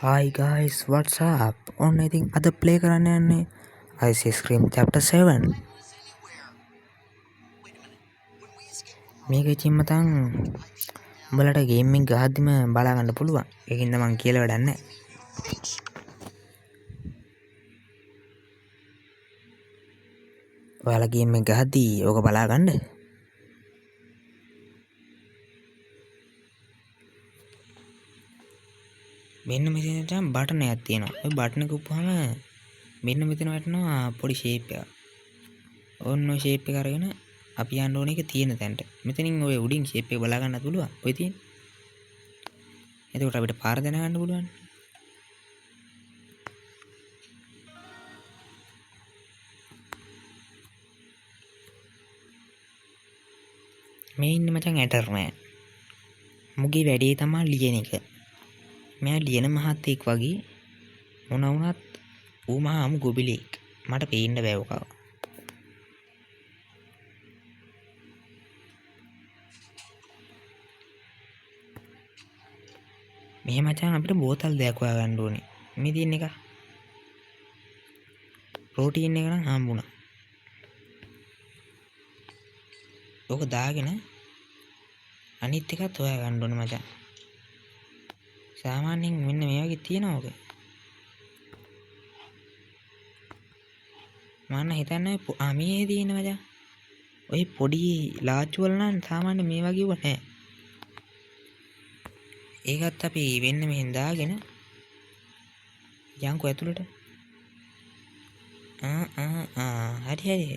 Hi guys, what's up? ඔන්න ඉතින් අද ප්ලේ කරන්න යන්නේ Ice Cream Chapter 7. මේක ඉතින් මතන් උඹලට ගේම් එක ගහද්දිම බලා ගන්න පුළුවන්. ඒකින්ද මං කියලා වැඩක් නැහැ. ඔයාලා ගේම් එක ගහද්දි ඕක බලා ගන්න. මෙන්න මෙතනට බටන් එකක් තියෙනවා. ඔය බටන් එක උපුවාම මෙන්න මෙතන වටනවා පොඩි ෂේප් එකක්. ඔන්න ඔය ෂේප් එක අරගෙන අපි යන්න ඕන එක තියෙන තැනට. මෙතනින් ඔය උඩින් ෂේප් එක බලා ගන්නත් පුළුවන්. ඔය තියෙන. එතකොට අපිට පාර දැන ගන්න පුළුවන්. මේ ඉන්නේ මචං ඇටර්මෑන්. මුගේ වැඩේ තමයි ලියන එක. මෙයා ලියන මහත්තයෙක් වගේ මොන වුණත් ඌ මහා අමු ගොබිලෙක්. මට පේන්න බෑ ඔක. මේ මචං අපිට බෝතල් දෙයක් හොයාගන්න ඕනේ. මේ තියෙන එක. ප්‍රෝටීන් එක නම් හම්බුණා. ඔක දාගෙන අනිත් එකත් හොයාගන්න ඕනේ මචං. සාමාන්‍යයෙන් මෙන්න මේ වගේ තියෙනවා ඔක. මම හිතන්නේ මේ තියෙන මචං. ඔය පොඩි ලාච්චු වල නම් සාමාන්‍ය මේ වගේ ව නැහැ. ඒකත් අපි වෙන්න මෙහෙන් දාගෙන යන්කෝ ඇතුළට. හරි හරි.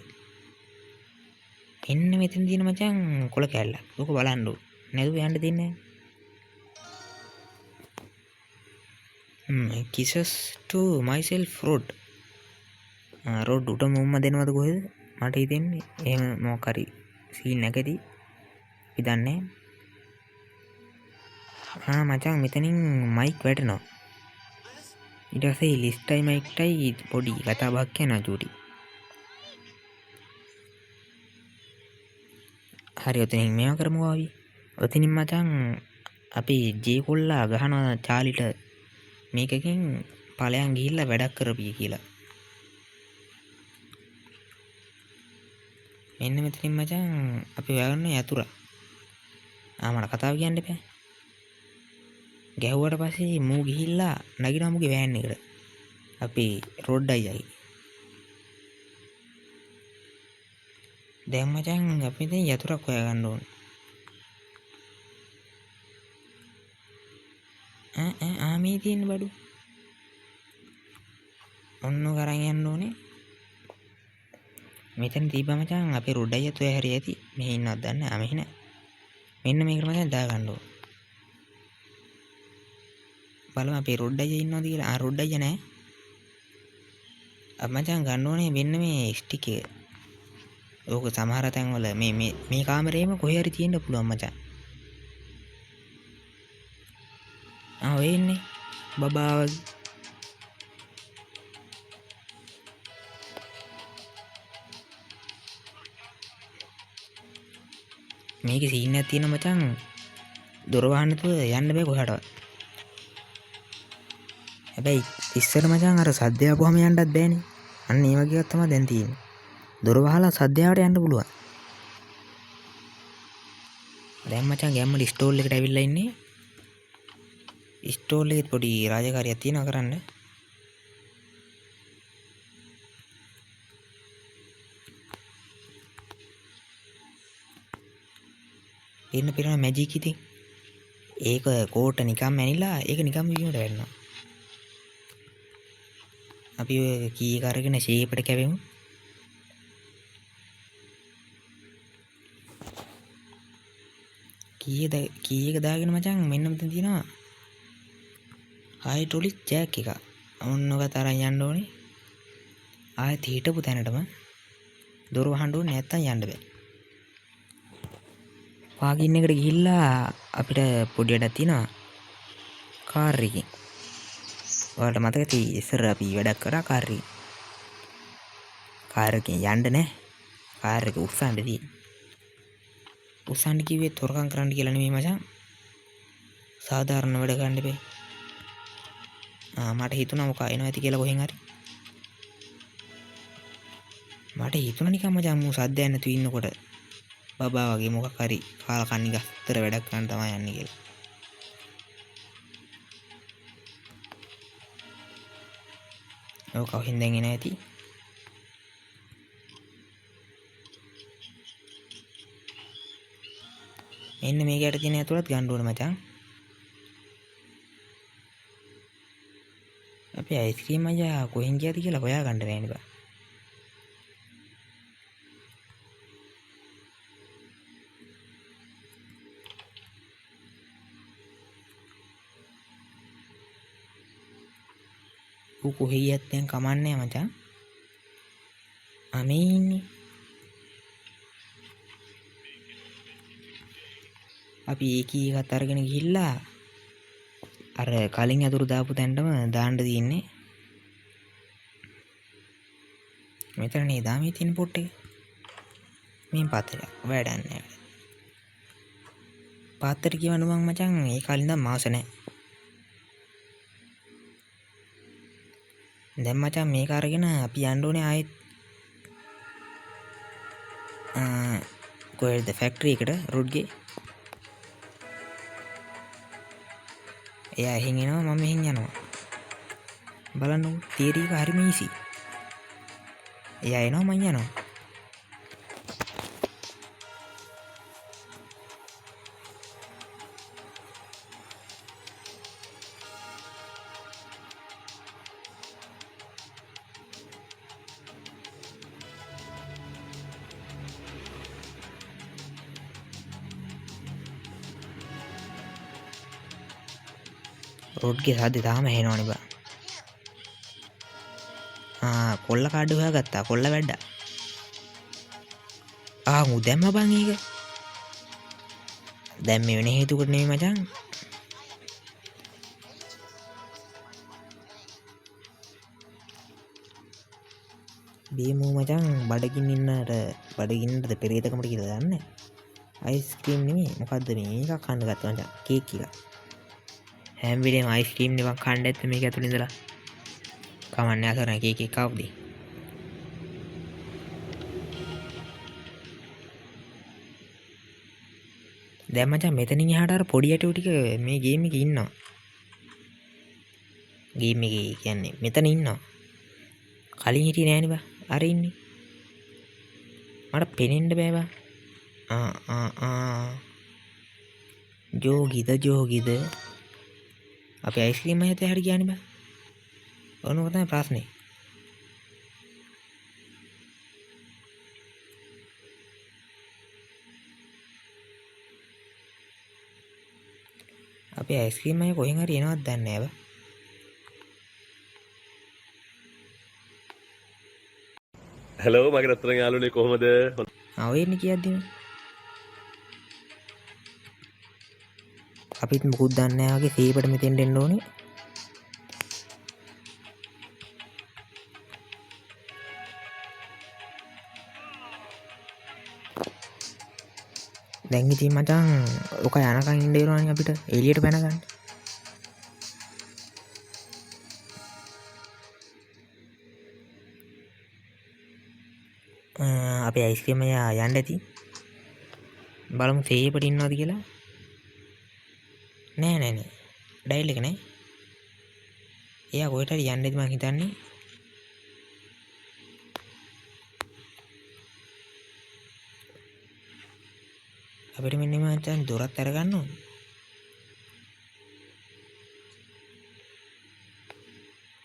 එන්න මෙතන තියෙන මචං කොළ කැල්ලක්. ඕක බලන්න ඕන. නැතුව යන්න දෙන්නේ නැහැ. Kisses to myself road. Road උඩම උම්ම දෙනවද කොහෙද? මට හිතෙන්නේ එහෙම මොකක් හරි සීන් එකකදී අපි දන්නේ. මචං මෙතනින් මයික් වැටෙනවා. ඊට පස්සේ ලිස්ටයි මයික්ටයි පොඩි කතා බහක් යනවා චූටි. හරි ඔතනින් මේවා කරමු ආවි. ඔතනින් මචං අපි ජේ කොල්ලා ගහනවා චාලිට මේකකින් ඵලයන් ගිහිල්ලා වැඩක් කරපිය කියලා. මෙන්න මෙතනින් මචං අපි හොයාගන්න යතුරු. මට කතාව කියන්න එපා. ගැහුවට පස්සේ මූ ගිහිල්ලා නගිනවා මුගේ වෑන් එකට. අපි රෝඩ් අයියයි. දැන් මචං අපි දැන් යතුරක් හොයාගන්න ඕන. මේ තියෙන බඩු. ඔන්න කරන් යන්න ඕනේ. මෙතන තිබ්බා මචං අපේ රෝඩ් අයියත් ඔය හැරි ඇති. මෙහෙ ඉන්නවද දන්නේ නැහැ. මෙහෙ නෑ. මෙන්න මේකට මචං දාගන්න ඕන. බලමු අපේ රොඩ් අයියා ඉන්නවද කියලා. රොඩ් අයියා නැහැ. මචං ගන්න ඕනේ මෙන්න මේ ස්ටික් එක. ඕක සමහර තැන්වල මේ කාමරේම කොහේ හරි තියෙන්න පුළුවන් මචං. ඔය ඉන්නේ බබාව. මේකේ සීන් එකක් තියෙනවා මචං. දොර වහන්න නැතුව යන්න බෑ කොහාටවත්. හැබැයි ඉස්සර මචං අර සද්ද ආපුවම යන්නත් බෑනේ. අන්න ඒ වගේ එකක් තමයි දැන් තියෙන්නේ. දොර වහලා සද්ද ආවට යන්න පුළුවන්. දැන් මචං ගැම්මල ස්ටෝල් එකට ඇවිල්ලා ඉන්නේ. ස්ටෝල් එකේ පොඩි රාජකාරියක් තියෙනවා කරන්න. එන්න පිරෙන මැජික් ඉතින්. ඒක කෝට නිකම් මැනිලා ඒක නිකම් වීමට වෙනවා. අපි ඔය කී එක අරගෙන ෂේප්ට කැවෙමු. කී එක දාගෙන මචං මෙන්න මෙතන තියෙනවා හයිඩ්‍රොලික් ජැක් එක. ඔන්න ඔක තරම් යන්න ඕනේ. ආයෙත් හිටපු තැනටම දොර වහන්න ඕනේ නැත්තම් යන්න බෑ. පාගින් එකට ගිහිල්ලා අපිට පොඩි වැඩක් තියෙනවා කාර් එකකින්. ඔයාලට මතකද ඉස්සර අපි වැඩක් කරා කාර් එකකින්. කාර් එකකින් යන්න නෑ. කාර් එක උස්සන්න තියෙන්නේ. උස්සන්න කිව්වේ තොරකම් කරන්න කියලා නෙමෙයි මචං. සාධාරණ වැඩ ගන්න බෑ. මට හිතුණා මොකක් එනවා ඇති කියලා කොහෙන් හරි. මට හිතුණා නිකන් මචං මූ සද්දයක් නැතුව ඉන්නකොට බබා වගේ මොකක් හරි කාලා කන්නි ගස්තර වැඩක් කරන්න තමයි යන්නේ කියලා. ඔව් කවුහින් දැන් එනවා ඇති. මෙන්න මේකට තියෙන ඇතුළත් ගන්න ඕන මචං. අපි අයිස්ක්‍රීම් අයියා කොහෙන් ගියාද කියලා හොයා ගන්න බෑනේ බා. ඌ කොහෙ ගියත් දැන් කමන්නේ මචං. අනේ ඉන්නේ. අපි ඒකී එකත් අරගෙන ගිහිල්ලා අර කලින් අතුරු දාපු තැනටම දාන්න තියෙන්නේ. මෙතන නේ දාමේ තියෙන පොට් එක. මේ පාත්‍රය වැඩක් නැහැ. පාත්‍රය කියවන්න මං මචං ඒ කලින් දැන් මාස නැහැ. දැන් මචං මේක අරගෙන අපි යන්න ඕනේ ආයෙත් කොහෙද ෆැක්ටරි එකට රොඩ්ගේ. එයා එහෙන් එනවා මම මෙහෙන් යනවා. බලන්නකො තියරි එක හරිම ඊසි. එයා එනවා මං යනවා. රොඩ්ගේ සද්දේ තාම ඇහෙනවනේ බා. කොල්ල කාඩ් හොයාගත්තා. කොල්ල වැඩ්ඩා. මු දැම්ම බං ඒක. දැන් මේ වෙන හේතුකට නෙමෙයි මචං. බීමු මචං බඩගින්න ඉන්නට බඩගින්නට පෙරේතකමට කියලා දන්නේ. අයිස්ක්‍රීම් නෙමෙයි මොකද්ද මේ එකක් කන්න ගත්තා මචං. කේක් එකක්. හැම වෙලේම අයිස්ක්‍රීම් එකක් කන්න ඇත්ත මේක ඇතුළේ ඉඳලා. කමන්නේ අසරණ කේක් එකක් කවුද? දැන් මචං මෙතනින් එහාට අර පොඩි ඇටෝ ටික මේ ගේම් එකේ ඉන්නවා. ගේම් එකේ කියන්නේ මෙතන ඉන්නවා. කලින් හිටියේ නෑනේ බා. අර ඉන්නේ. මට පෙනෙන්න බෑ බා. ජෝගිද අපි අයිස්ක්‍රීම් එකේ හරි ගියානේ බා. ඔන්නෝක තමයි ප්‍රශ්නේ. අපි අයිස්ක්‍රීම් එකේ කොහෙන් හරි එනවද දන්නේ නෑ බා. හලෝ මගේ රත්තරන් යාළුවනේ කොහමද? ඔය ඉන්නේ කියද්දිම අපිත් මුකුත් දන්නේ නැහැ වගේ සීපට මෙතෙන් දෙන්න ඕනේ. දැන් ඉතින් මචං ඔක යනකම් ඉන්න වෙනවනේ අපිට එළියට පැන ගන්න. අපේ අයිස්ක්‍රීම් එක යන්න ඇති. බලමු සීපට ඉන්නවද කියලා. නෑ ඩයිල් එක නෑ. එයා කොහෙට හරි යන්නේද මං හිතන්නේ. අපිට මෙන්න මචං දොරත් අරගන්න ඕනේ.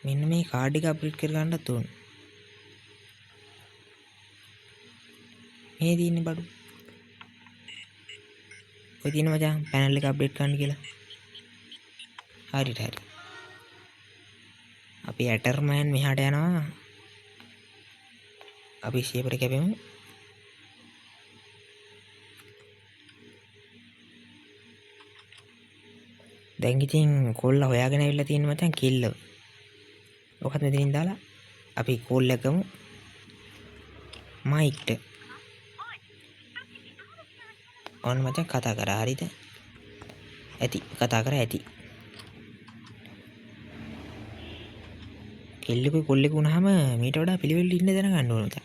මෙන්න මේ කාඩ් එක අප්ඩේට් කරගන්නත් ඕනේ. මේ තියෙන්නේ බඩු. ඔය තියෙන මචං පැනල් එක අප්ඩේට් කරන්න කියලා. හරි. අපි ඇටර්මෑන් මෙහාට යනවා. අපි ෂේපර් කැපෙමු. දැන් ඉතින් කොල්ල හොයාගෙන ඇවිල්ලා තියෙන මචං කිල්ලව. ඔකත් මෙතනින් දාලා අපි කෝල් එක ගමු. මයික්ට. ඔන්න මචං කතා කරා හරිද? ඇති කතා කරා ඇති. කෙල්ලෙකුයි කොල්ලෙකු වුණාම මීට වඩා පිළිවෙල ඉන්න දැනගන්න ඕන මචං.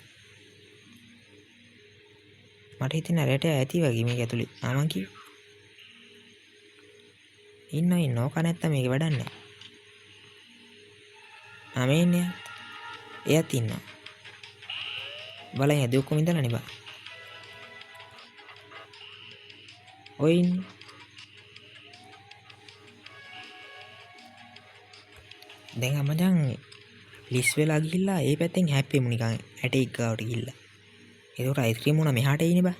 මට හිතෙන රැට ඇති වගේ මේක ඇතුලේ. ආමන් කිව්වා. ඉන්න ඕක නැත්තම් මේක වැඩක් නැහැ. ආමේ ඉන්නේ. එයාත් ඉන්නවා. බලන්න ඇද ඔක්කොම ඉඳලානේ බා. ඔය ඉන්නේ. දැන් මචං ලිස් වෙලා ගිහිල්ලා ඒ පැත්තෙන් හැප්පෙමු නිකන් ඇටේක් ගාවට ගිහිල්ලා. ඒකට අයිස්ක්‍රීම් උනා මෙහාට එයිනේ බා.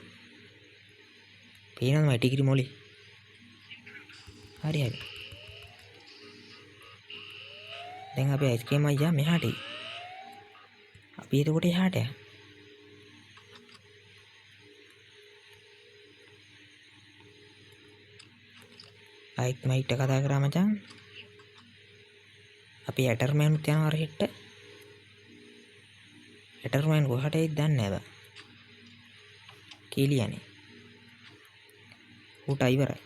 පේනවද මයි ටිකිරි මොලි? හරි හරි. දැන් අපි අයිස්ක්‍රීම් අයියා මෙහාට එයි. අපි එතකොට එහාට යමු. අයික් මයිට කතා කරා මචං. අපි ඇටර්මෑනුත් යනවා අර හෙට්ට. ඇටර්මෑන් කොහට එයිද දන්නේ නැහැ බා. කීලියනේ. ඌට ඉවරයි.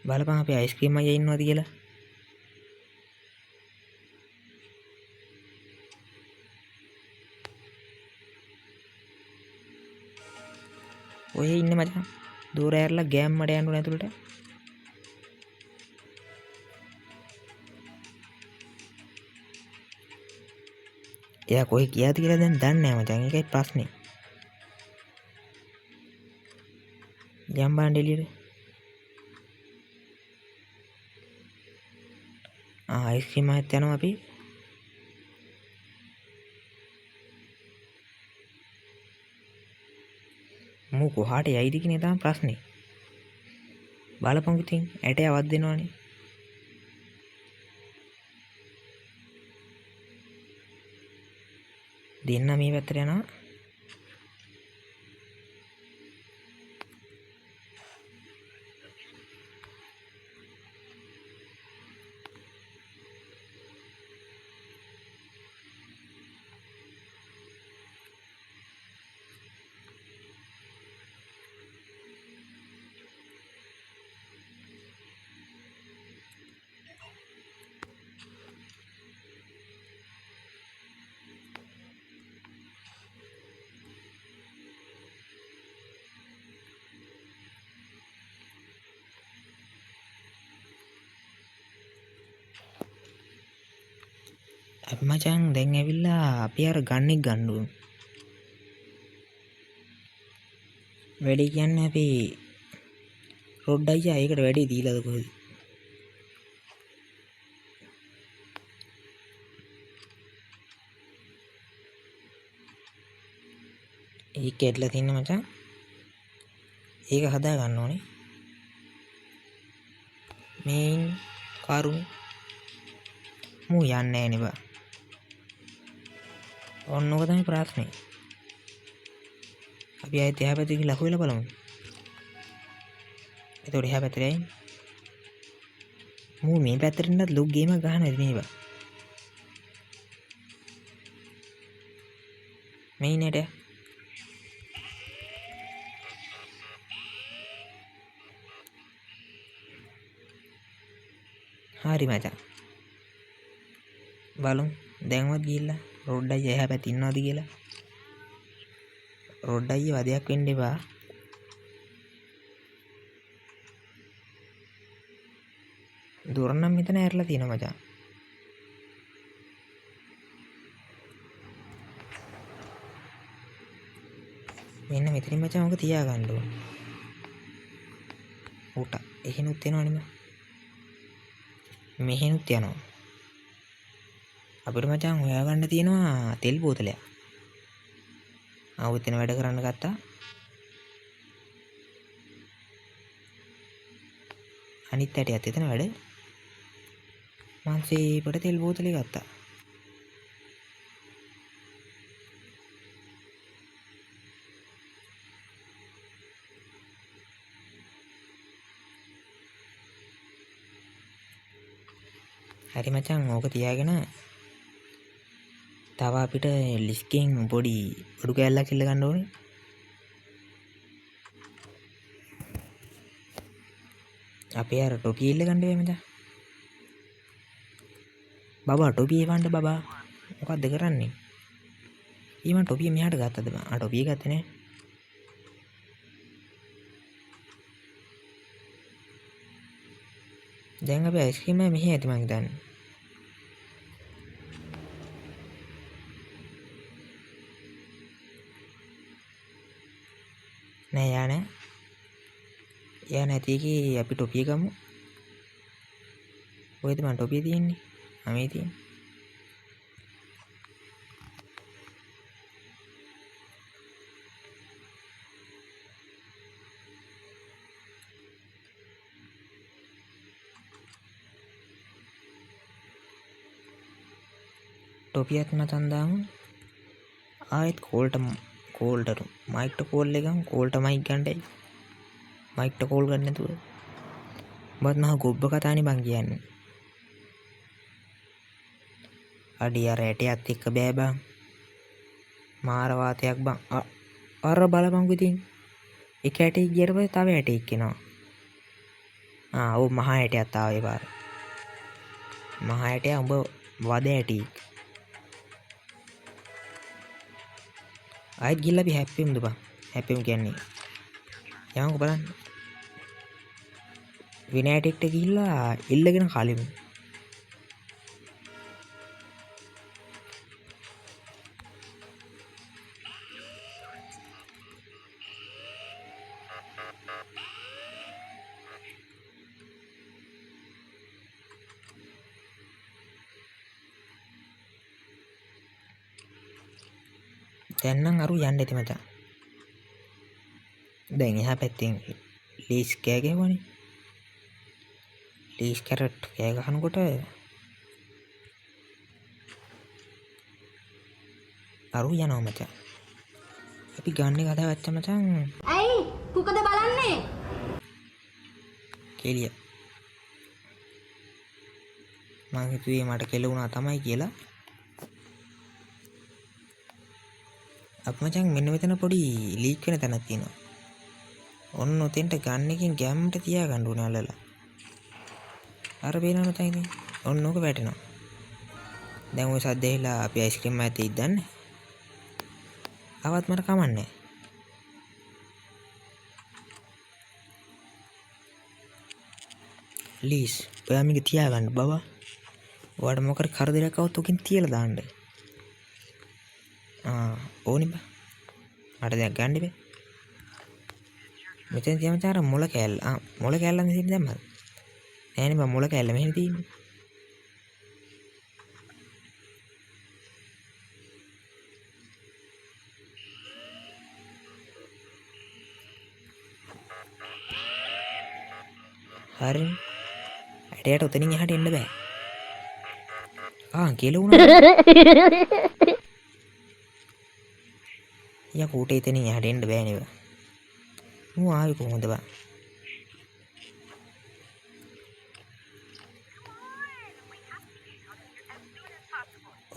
බලපන් අපි අයිස්ක්‍රීම් අයියා ඉන්නවද කියලා. ඔය ඉන්නේ මචං. දూర ඇරලා ගෑම් මඩ යන්න ඕන ඇතුළට. එයා කොහෙ ගියාද කියලා දැන් දන්නේ නැහැ මචං. ඒකයි ප්‍රශ්නේ. යම් බාන්න එළියට. අයිස්ක්‍රීම් අයත් යනවා අපි. මු කොහාට යයිද කියන තමයි ප්‍රශ්නේ. බලපං ඉතින් ඇටයවත් දෙනවනේ. දෙන්න මේ පැත්තට යනවා. අපි මචං දැන් ඇවිල්ලා අපි අර ගන්නෙක් ගන්න ඕන. වැඩේ කියන්නේ අපි රොඩ් අයියා ඒකට වැඩේ දීලාද කොහෙද? ඒක ඇట్లా තින්න මචං. ඒක හදා ගන්න ඕනේ. මේ කාරුනේ මූ යන්නේ නැහැ නේ බා. ඔන්නෝක තමයි ප්‍රශ්නේ. අපි ආයෙත් එහා පැත්තට ගිහලා හොයලා බලමු. එතකොට එහා පැත්තට යයි. මූ මේ පැත්තට ඉන්නත් ලොග් ගේමක් ගහනවා නේ බා. මේ නේද? හරි මචං. බලමු දැන්වත් ගිහිල්ලා රොඩ් අයියා එහා පැත්තේ ඉන්නවද කියලා. රොඩ් අයියා වදයක් වෙන්න එපා. දුර නම් මෙතන ඇරලා තියෙනවා මචං. මෙන්න මෙතනින් මචං ඔක තියාගන්න ඕන. ඌට එහෙනුත් එනවනේ. මෙහෙනුත් යනවා. අපිට මචං හොයාගන්න තියෙනවා තෙල් බෝතලයක්. ආවොත් එන වැඩ කරන්න ගත්තා. අනිත් ඇටයත් එතන වැඩ. මං සීපට තෙල් බෝතලේ ගත්තා. හරි මචං ඕක තියාගෙන තව අපිට ලිස්කෙන් පොඩි අඩු කෑල්ලක් ඉල්ල ගන්න ඕනේ. අපේ අර ටොපි ඉල්ල ගන්න වෙයි මචං. බබා ටොපි එවන්න බබා. මොකක්ද කරන්නේ? ඊමන් ටොපිය මෙහාට ගත්තද බං? ටොපිය ගත්තේ නෑ. දැන් අපි අයිස්ක්‍රීම් එක මෙහි ඇති මං හිතන්නේ. නෑ යා නෑ. යා නැති එකේ අපි ටොපිය ගමු. කොහෙද මං ටොපිය තියෙන්නේ? මේ තියෙන්නේ. ටොපියත් මචං දාමු. ආයෙත් කෝල්ට මයික්ට කෝල් එකම කෝල්ට මයික් ගන්නයි. මයික්ට කෝල් ගන්න නැතුව. බත් මහා ගොබ්බ කතානේ බං කියන්නේ. අඩි අර ඇටයත් එක්ක බෑ බං. මාර වාතයක් බං. අර බලපං ඉතින්. එක ඇටෙක් ගියට පස්සේ තව ඇටෙක් එනවා. ඔව් මහා ඇටයක් ආවේ පාර. මහා ඇටයා උඹ වද ඇටෙක්. ආයෙත් ගිහලා අපි හැප්පෙමුද බං? හැප්පෙමු කියන්නේ. යමුකෝ බලන්න. විනෑටෙක්ට ගිහිල්ලා ඉල්ලගෙන කලිමු. දැන් නම් අරු යන්න ඇති මචං. දැන් එහා පැත්තෙන් ලීස් කෑ ගැහුවනේ. ලීස් කැරට් කෑ ගහනකොට අරු යනවා මචං. අපි ගන්න එක හදාගත්ත මචං. ඇයි කුකද බලන්නේ? කෙලිය. මං හිතුවේ මට කෙලුණා තමයි කියලා. අප මචං මෙන්න මෙතන පොඩි ලීක් වෙන තැනක් තියෙනවා. ඔන්න ඔතෙන්ට ගන්න එකෙන් ගැම්මට තියාගන්න ඕනේ අල්ලලා. අර බේනවා මචං ඉතින්. ඔන්න ඕක වැටෙනවා. දැන් ওই සද්ද ඇහිලා අපි අයිස්ක්‍රීම් මෑතේ ඉද්දන්නේ. ආවත් මට කමන්නේ. ප්ලීස් ඔයා මේක තියාගන්න බබා. ඔයාට මොකක් කරදරයක් આવුත් ඔකින් තියලා දාන්න. ඕනි බා. මට දැන් ගන්න බෑ. මෙතන තියෙන චාර මොළ කෑල්ල. මොළ කෑල්ල මෙතන දැම්මද? නෑනේ බා මොළ කෑල්ල මෙහෙම තියෙන්නේ. හරි. ඇටයට උතනින් එහාට එන්න බෑ. කෙලුණා. යා කූටේ එතනින් එහාට එන්න බෑනේ බා. මූ ආවේ කොහොමද බා?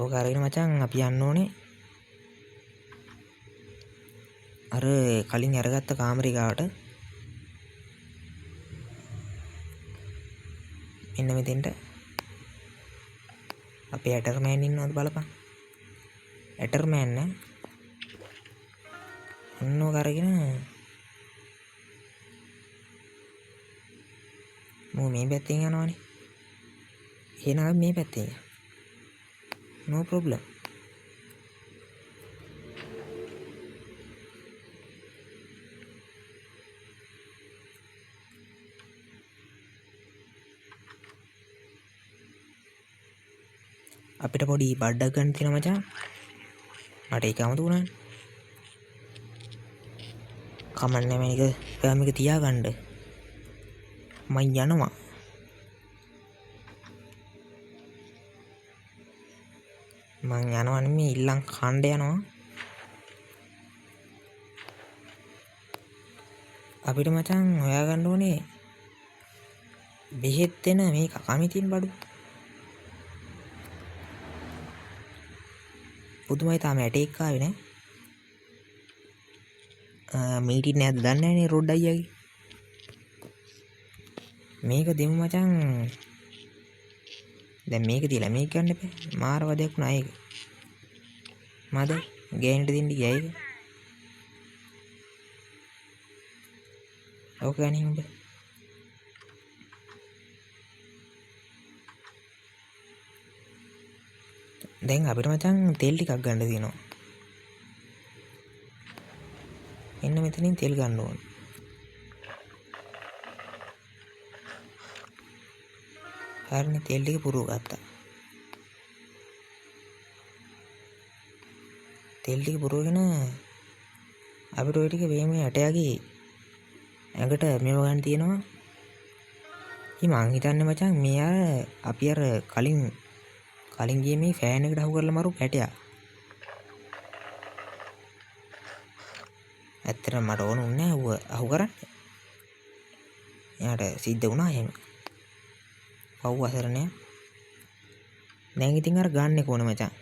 ඕක අරගෙන මචං අපි යන්න ඕනේ. අර කලින් අරගත්ත කාමරේ ගාවට. මෙන්න මෙතෙන්ට. අපේ ඇටර්මෑන් ඉන්නවද බලපන්. ඇටර්මෑන් නේ. ඔන්න ඕක අරගෙන මූ මේ පැත්තෙන් යනවනේ. එහෙනම් මේ පැත්තෙන් යන්න. No problem. අපිට පොඩි බඩක් ගන්න තියෙනවා මචං. මට ඒක අමතක වුණානේ. කමන්නේ මේක. ඔයා මේක තියාගන්න. මං යනවා. මං යනවා නෙමෙයි ඉල්ලන් කණ්ඩ යනවා. අපිට මචං හොයාගන්න ඕනේ බෙහෙත් දෙන මේ කමිතින් බඩු. පුදුමයි තාම ඇටෙක් ආවේ නෑ. මීටින් නැද්ද දන්නේ නෑනේ රොඩ් අයියාගේ. මේක දෙමු මචං. දැන් මේක තියලා මේක ගන්න එපා. මාර වදයක් වුණා ඒක. මද ගෑනිට දෙන්න ගියා ඒක. ඕක ගනින් උඹ. දැන් අපිට මචං තෙල් ටිකක් ගන්න තියෙනවා. එන්න මෙතනින් තෙල් ගන්න ඕන. හරිනේ තෙල් ටික පුරව ගත්තා. තෙල් ටික පුරවගෙන අපිට ওই ටික මේ ඇටයාගේ ඇඟට මේව ගන්න තියෙනවා. ඉතින් මං හිතන්නේ මචං මේ අපි කලින් ගියේ මේ ෆෑන් එකට අහු කරලා මරු පැටයා. ඇත්තටම මට ඕන උන්නේ අහු කරන්න. එයාට සිද්ධ වුණා එහෙම. පව් අසරණය. දැන් ඉතින් අර ගන්න කොන මචං.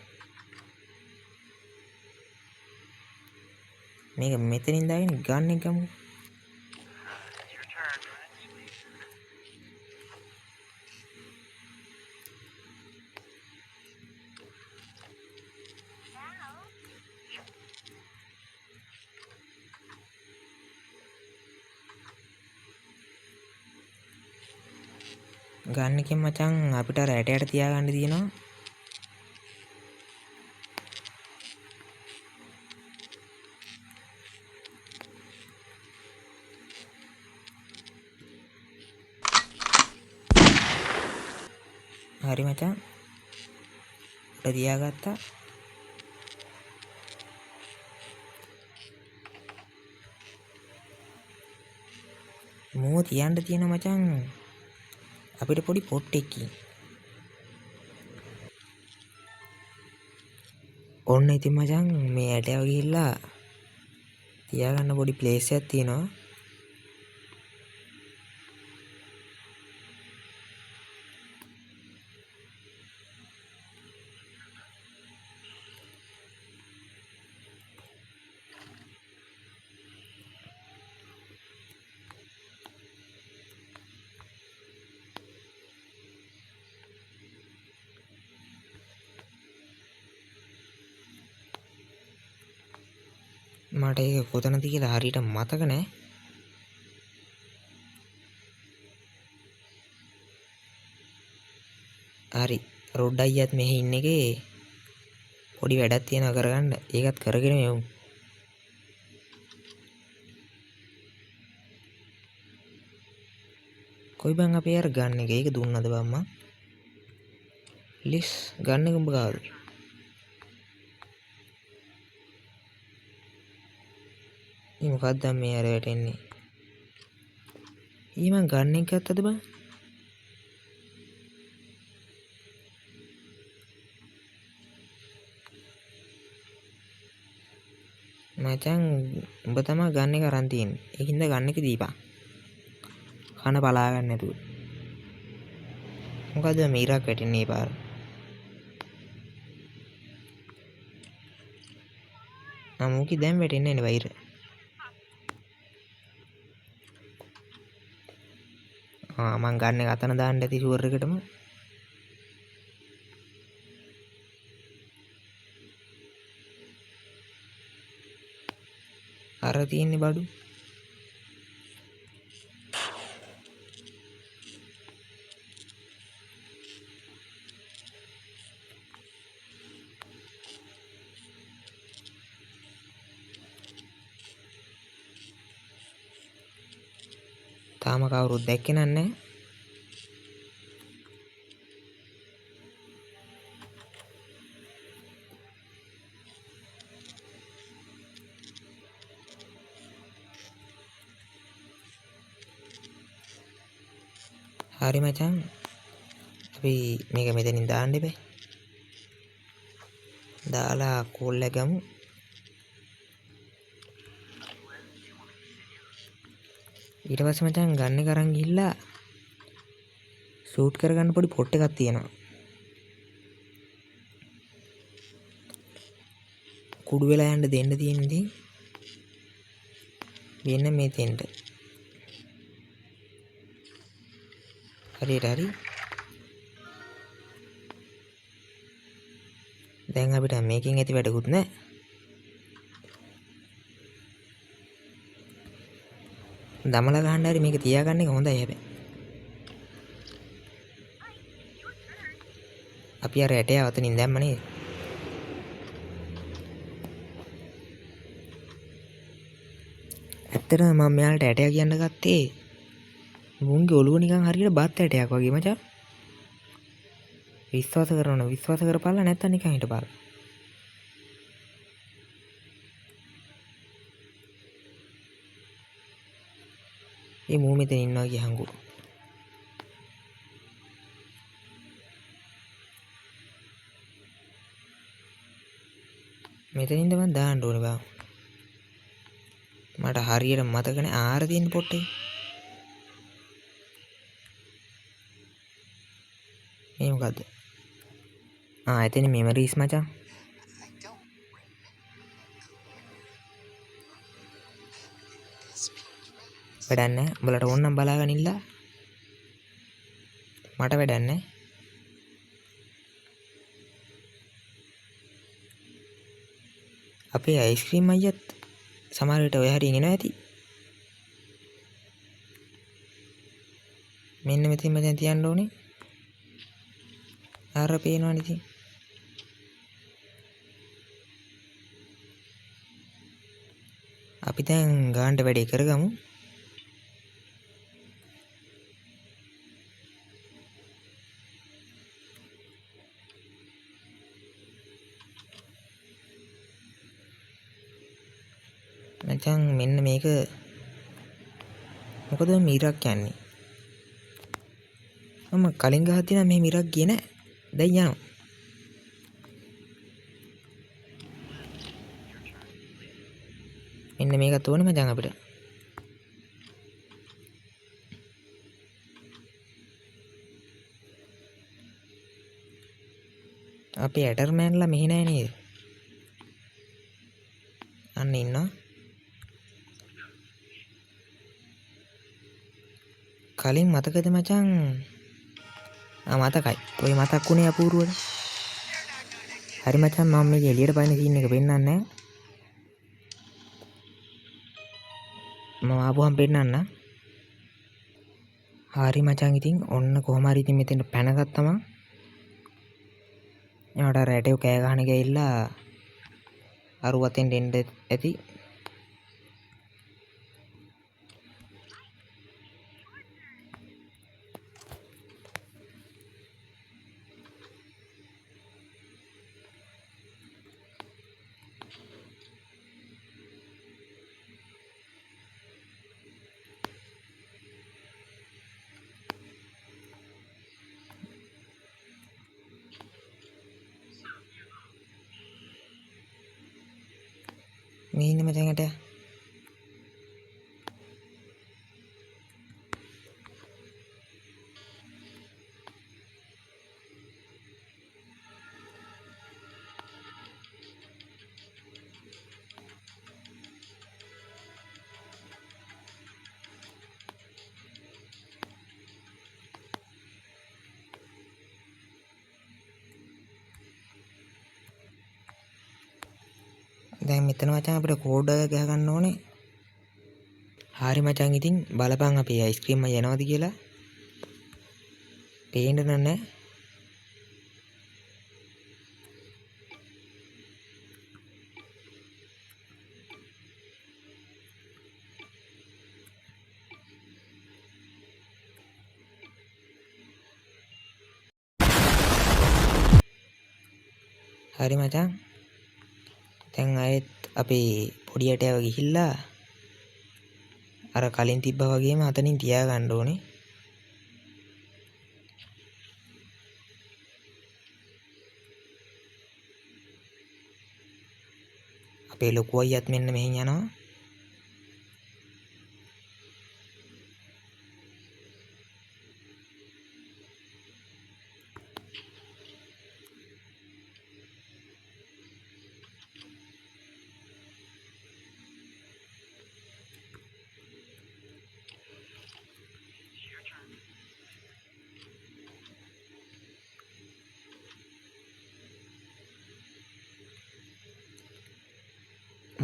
මේක මෙතනින් දාගෙන ගන්න ගමු. ගන්න එකෙන් මචං අපිට රැටයට තියාගන්න තියෙනවා. හරි මචං. උඩ තියාගත්තා. මෝ තියන්න තියෙන මචං අපිට පොඩි පොට්ටෙක්කින්. ඔන්න ඉතින් මචං මේ ඇටයව ගිහිල්ලා තියාගන්න පොඩි ප්ලේස් එකක් තියෙනවා. මට ඒක කොතනද කියලා හරියට මතක නෑ. හරි රොඩ් අයියත් මෙහි ඉන්න එකේ පොඩි වැඩක් තියෙනවා කරගන්න. ඒකත් කරගෙන යමු. කොයි බං අපේ අර ගන්න එක ඒක දුන්නද බම්මා? ලිස් ගන්න එක උඹ ගාවද? මේ මොකක්ද මේ අර වැටෙන්නේ? ඊ මං ගන්න එක ගත්තද බං? මචං උඹ තමයි ගන්න එක අරන් තියෙන්නේ. ඒකින්ද ගන්න එක දීපන්. කන බලා ගන්න නැතුව. මොකද මේ ඉරක් වැටෙන්නේ මේ පාර. නමුකි දැන් වැටෙන්නේ නේ වෛර. මං ගන්න එක අතන දාන්න ඇති ෂුවර් එකටම. අර තියෙන්නේ බඩු. තාම කවුරුත් දැක්කේ නැහැ. හරි මචං අපි මේක මෙතනින් දාන්න ඉබේ. දාලා කෝල් එක ගමු. ඊට පස්සේ මචං ගන්න එක අරන් ගිහිල්ලා ෂූට් කරගන්න පොඩි පොට් එකක් තියෙනවා. කුඩු වෙලා යන්න දෙන්න තියෙන ඉතින් වෙන මේ තෙන්ට. හරියට හරි. දැන් අපිට මේකෙන් ඇති වැඩකුත් නැහැ. දමලා ගහන්න හරි මේක තියාගන්න එක හොඳයි හැබැයි. අපි අර ඇටය අවතනින් දැම්ම නේද? ඇත්තටම මම මෙයාලට ඇටය කියන්න ගත්තේ මුන්ගේ ඔළුව නිකන් හරියට බත් ඇටයක් වගේ මචං. විශ්වාස කරපල්ලා නැත්තම් නිකන් හිටපල්ලා. ඒ මූ මෙතන ඉන්නවා කියහන්කෝ. මෙතනින්ද මම දාන්න ඕනේ බා. මට හරියට මතක නැහැ ආර තියෙන පොට්ටේ. මේ මොකද්ද? එතන මෙමරිස් මචං. වැඩක් නැහැ. උඹලට ඕනනම් බලාගෙන ඉන්න. මට වැඩක් නැහැ. අපේ අයිස්ක්‍රීම් අයියත් සමහර විට ඔය හරියෙන් එනවා ඇති. මෙන්න මෙතන මචං තියන්න ඕනේ. ආර පේනවනේ ඉතින්. අපි දැන් ගානට වැඩේ කරගමු. මචං මෙන්න මේක මොකද මිරක් යන්නේ? මම කලින් ගහද්දී නම් මේ මිරක් ගියේ නෑ. දැන් යනවා. මෙන්න මේකත් ඕනේ මචං අපිට. අපි ඇටර්මෑන්ලා මෙහි නෑ නේද? අන්න ඉන්නවා. කලින් මතකද මචං? මතකයි. ඔය මතක් වුණේ අපූර්වද? හරි මචං මම මේක එළියට පයින් සීන් එක පෙන්නන්නේ නැහැ. මම ආපුවම පෙන්නන්න. හරි මචං ඉතින් ඔන්න කොහොම හරි ඉතින් මෙතෙන්ට පැනගත්තම එයාට රැටේ කෑ ගහන ගිහිල්ලා අරුවතෙන් දෙන්න ඇති. මේ ඉන්න මචං ඇට. දැන් මෙතන මචං අපිට කෝඩ් එක ගහ ගන්න ඕනේ. හරි මචං ඉතින් බලපන් අපේ අයිස්ක්‍රීම් අය යනවද කියලා. පේන්න නැහැ. හරි මචං. දැන් ආයෙත් අපේ පොඩි ඇටයව ගිහිල්ලා අර කලින් තිබ්බා වගේම අතනින් තියාගන්න ඕනේ. අපේ ලොකු අයියත් මෙන්න මෙහෙන් යනවා.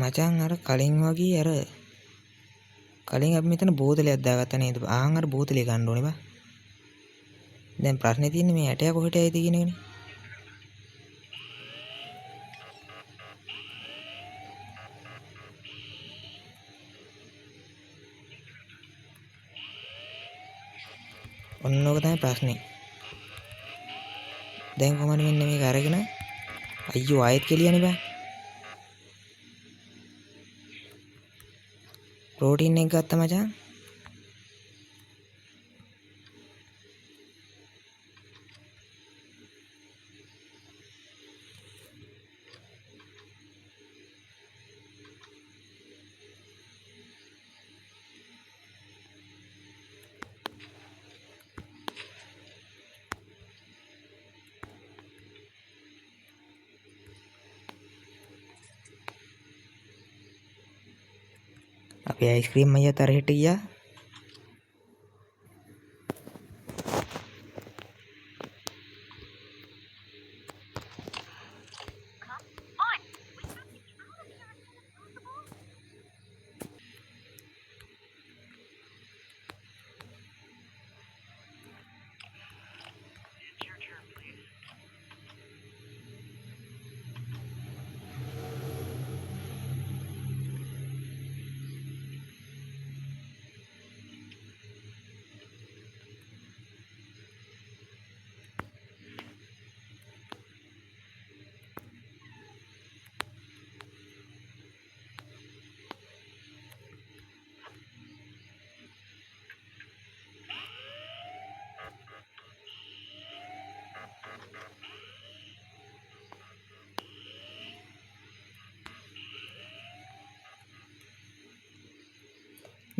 මචං අර කලින් වගේ අර කලින් අපි මෙතන බෝතලයක් දාගත්තා නේද? ආන් අර බෝතලේ ගන්න ඕනේ බා. දැන් ප්‍රශ්නේ තියෙන්නේ මේ ඇටය කොහෙට ඇයිද කියන එකනේ. ඔන්න ඕක තමයි ප්‍රශ්නේ. දැන් කොහමද මෙන්න මේක අරගෙන අයියෝ ආයෙත් කෙලියනේ බා. ප්‍රෝටීන් එක ගත්තා මචං. අපි අයිස්ක්‍රීම් අයියා තරහෙට ගියා.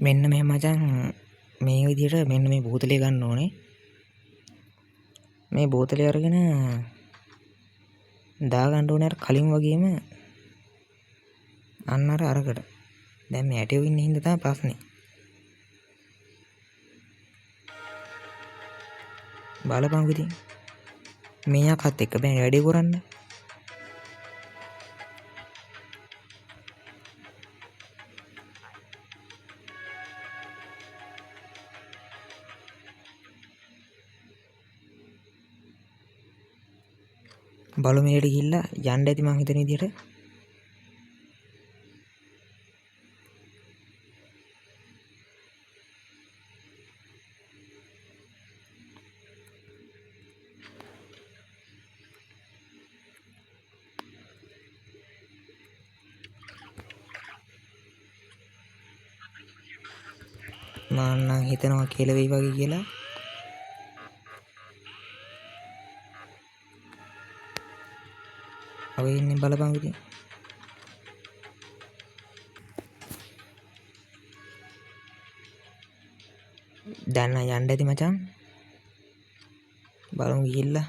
මෙන්න මෙහෙම මචං මේ විදිහට මෙන්න මේ බෝතලේ ගන්න ඕනේ. මේ බෝතලේ අරගෙන දා ගන්න ඕනේ අර කලින් වගේම අන්න අර අරකට. දැන් මේ ඇටයෝ ඉන්න හින්දා තමයි ප්‍රශ්නේ. බලපං ඉතින් මේ යකත් එක්ක බෑ වැඩේ කරන්න. බලු මෙහෙට ගිහිල්ලා යන්න ඇති මං හිතන විදිහට. මම නම් හිතනවා කියලා වෙයි වගේ කියලා. ඔය ඉන්නේ බලපං ඉතින්. දැන් යන්න ඇති මචං. බලමු ගිහිල්ලා.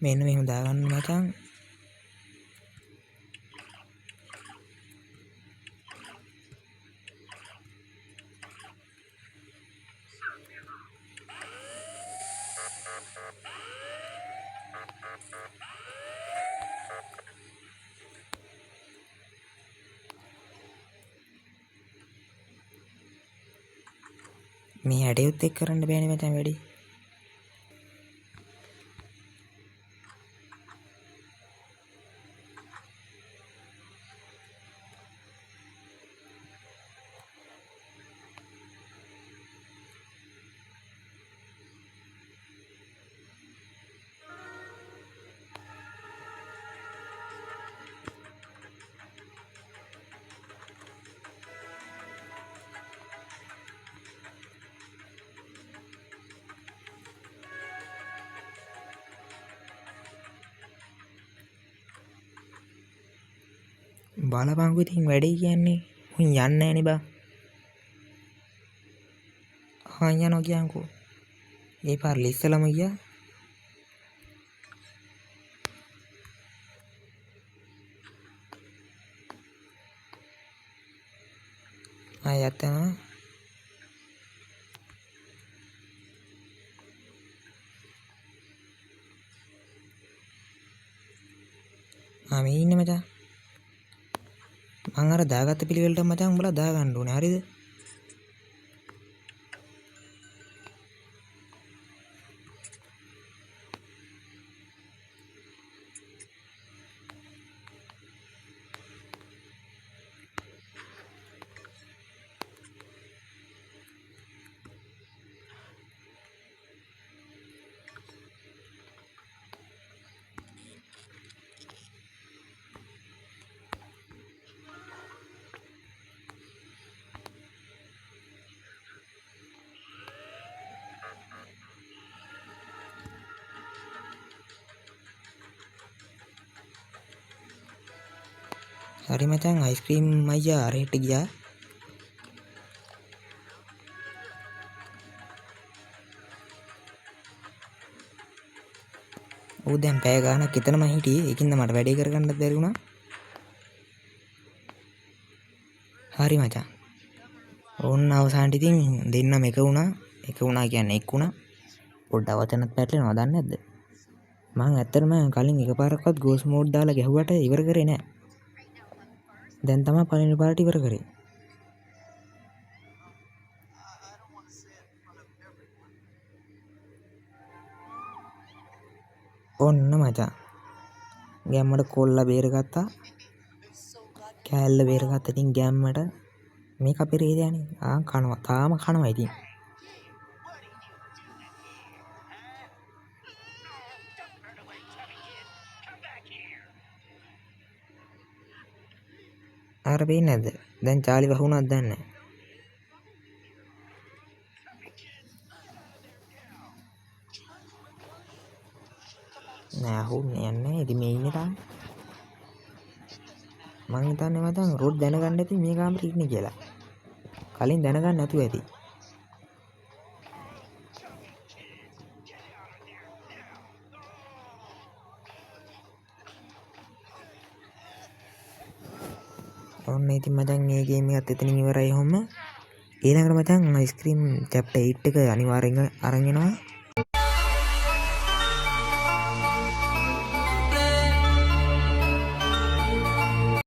මෙන්න මෙහෙම දාගන්න මචං. මේ හැඩයුත් එක්ක කරන්න බෑනේ මචං වැඩි. බලපංකු ඉතින් වැඩේ කියන්නේ උන් යන්නේ නැහනේ බා. යනවා කියන්කෝ. ඒ පාරේ ඉස්සලම ගියා. ආයෙත් යනවා. මේ ඉන්නේ මචං. මං අර දාගත්ත පිළිවෙලට මචං උඹලා දාගන්න ඕනේ. හරිද? හරි මචං අයිස්ක්‍රීම් අයියා අරහෙට ගියා. ඌ දැන් පැය ගානක් එතනම හිටියේ. ඒකින්ද මට වැඩේ කරගන්නත් බැරි වුණා. හරි මචං. ඕන්න අවසානට ඉතින් දෙන්නම එක වුණා. එක වුණා කියන්නේ එක් වුණා. පොඩ්ඩක් වචනත් පැටලෙනවා දන්නේ නැද්ද? මං ඇත්තටම කලින් එකපාරක්වත් ගෝස් මෝඩ් දාලා ගැහුවට ඉවර කරේ නෑ. දැන් තමයි පළවෙනි පාරට ඉවර කරේ. ඔන්න මචං. ගැම්මට කොල්ලා බේරගත්තා. කෑල්ල බේරගත්තා. ඉතින් ගැම්මට මේක අපේ රේදයනේ. කනවා. තාම කනවා ඉතින්. අර පේන්නේ නැද්ද? දැන් චාලි වහුණාද දන්නේ නැහැ. නෑ අහුන්නේ නැහැ. ඉතින් මේ ඉන්නේ තාම. මං හිතන්නේ මචං රොඩ් දැනගන්න ඇති මේ කාමරේ ඉන්නේ කියලා. කලින් දැනගන්න නැතුව ඇති. ඔන්න ඉතින් මචං මේ ගේම් එකත් එතනින් ඉවරයි. ඊළඟට මචං අයිස්ක්‍රීම් චැප්ටර් 8 එක අනිවාර්යෙන් අරන් එනවා.